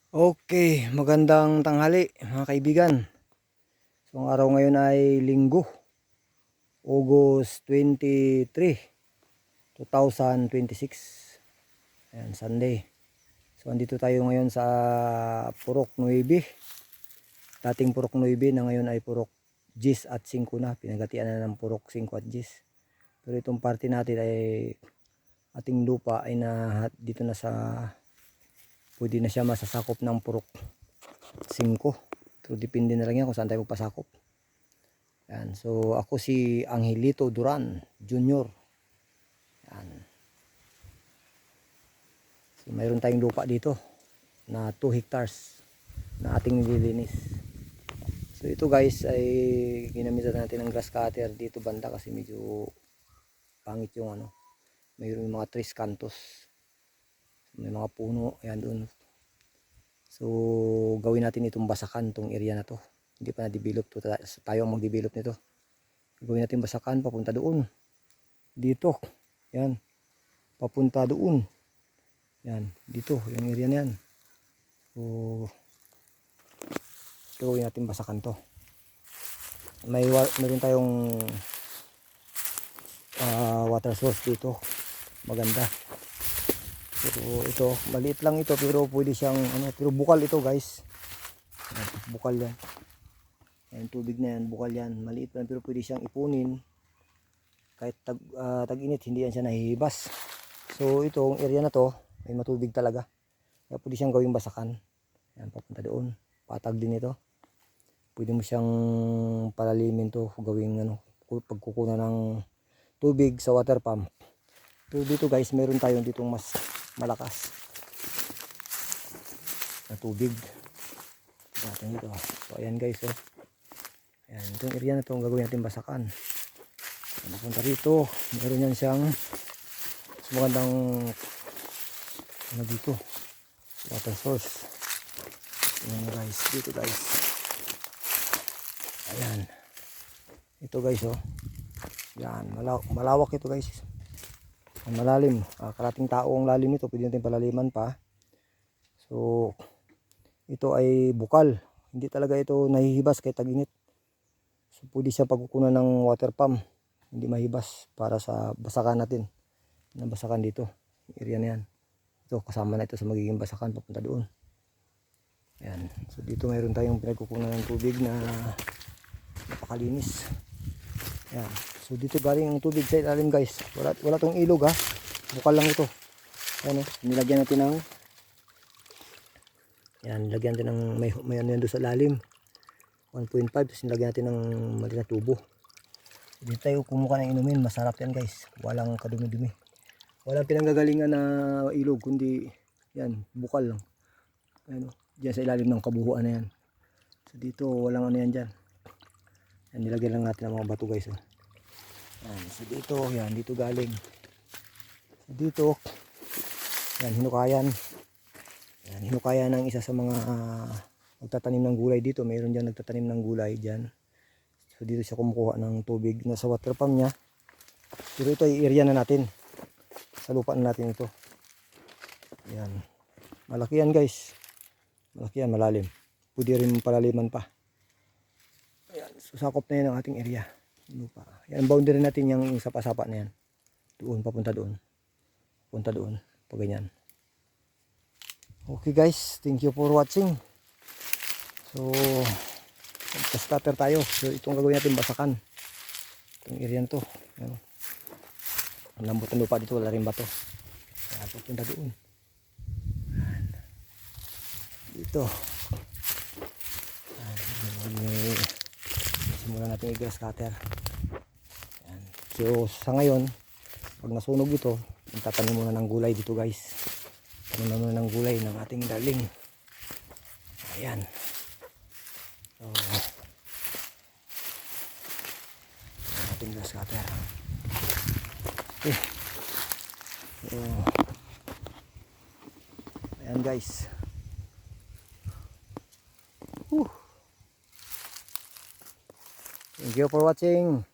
Okay, magandang tanghali mga kaibigan. So ang araw ngayon ay Linggo, August 23, 2026. Ayan, Sunday. So andito tayo ngayon sa Purok 9. Dating Purok 9 na ngayon ay Purok 10 at 5 na. Pinagatian na ng Purok 5 at 10. Pero itong party natin ay ating lupa ay dito na sa pwede na siya masasakop ng Purok 5. So depende na lang yan kung saan tayo magpasakop. Yan. So ako si Angelito Duran Jr. Yan. So mayroon tayong lupa dito na 2 hectares na ating nililinis. So ito guys ay ginamitan natin ng grass cutter dito banda kasi medyo pangit yung mayroon mga trees kantos. May mga puno ayan doon. So gawin natin itong basakan tong area na to. Hindi pa na-develop to, tayo ang mag-develop nito. Gawin natin basakan papunta doon. Dito. Yan. Papunta doon. Yan, dito yung area na yan. So gawin natin basakan to. Meron tayong water source dito. Maganda. So ito, maliit lang ito pero pwede siyang pero bukal ito guys. Bukal yan. Yan, tubig na yan, bukal yan. Maliit lang pero pwede siyang ipunin. Kahit tag-init, hindi yan siya nahihibas. So itong area na to, may matubig talaga. Kaya pwede siyang gawing basakan. Yan, papunta doon. Patag din ito. Pwede mo siyang palalimin to, gawing pagkukuna ng tubig sa water pump. So dito guys, meron tayong ditong mas malakas na tubig. Natin dito. So ayan guys, oh. Ayan, itong area na ito ang gagawin natin basakan. Napunta rito, meron yan siyang magandang dito water source. Ayan guys, dito guys. Ayan. Ito guys, oh. Yan, malawak ito guys. Malalim. Karating tao ang lalim nito, pwede natin palaliman pa. So ito ay bukal. Hindi talaga ito nahihibas kahit tag-init. So pwede siya pagkukunan ng water pump. Hindi mahibas para sa basakan natin. Nabasakan dito. Area na yan. Ito kasama na ito sa magiging basakan papunta doon. Ayan. So dito mayroon tayong pinagkukunan ng tubig na napakalinis. Ayan. So dito galing ang tubig sa ilalim guys. Wala tong ilog ha. Bukal lang ito. Ayan, nilagyan natin ng yan, nilagyan natin ng may ano yan doon sa lalim. 1.5 tapos nilagyan natin ng maliit na tubo. Dito tayo kumuha ng inumin, masarap yan guys. Walang kadumi-dumi. Walang pinanggagalingan na ilog kundi yan, bukal lang. Ano, diyan sa ilalim ng kabuhuan na yan. So dito walang ano yan diyan. Yan, nilagyan lang natin ng mga bato guys. Oh. Yan, so dito, yan, dito galing. So dito, yan, hinukayan. Yan, hinukayan ng isa sa mga magtatanim ng gulay dito. Mayroon dyan nagtatanim ng gulay dyan. So dito siya kumukuha ng tubig na sa water pump niya. Pero ito ay area na natin. Sa lupa na natin ito. Yan. Malaki yan guys. Malaki yan, malalim. Pwede rin palaliman pa. Ayan. So sakop na yan ang ating area. Lupa. Yan, boundary natin yung sapa-sapa na yan. Doon, papunta doon. Punta doon. Pag ganyan. Okay guys, thank you for watching. So scatter tayo. So itong gagawin natin basakan. Itong area na to. Ang lambot ng lupa dito, wala rin bato. Kaya pupunta doon. Ayan. Dito. Ayan. Simulan natin yung grass cutter. Ayan. So sa ngayon, pag nasunog ito, magtatanim muna ng gulay dito guys. Tanim muna ng gulay ng ating darling. Ayan. So ating grass cutter. Okay. So ayan guys. Thank you for watching.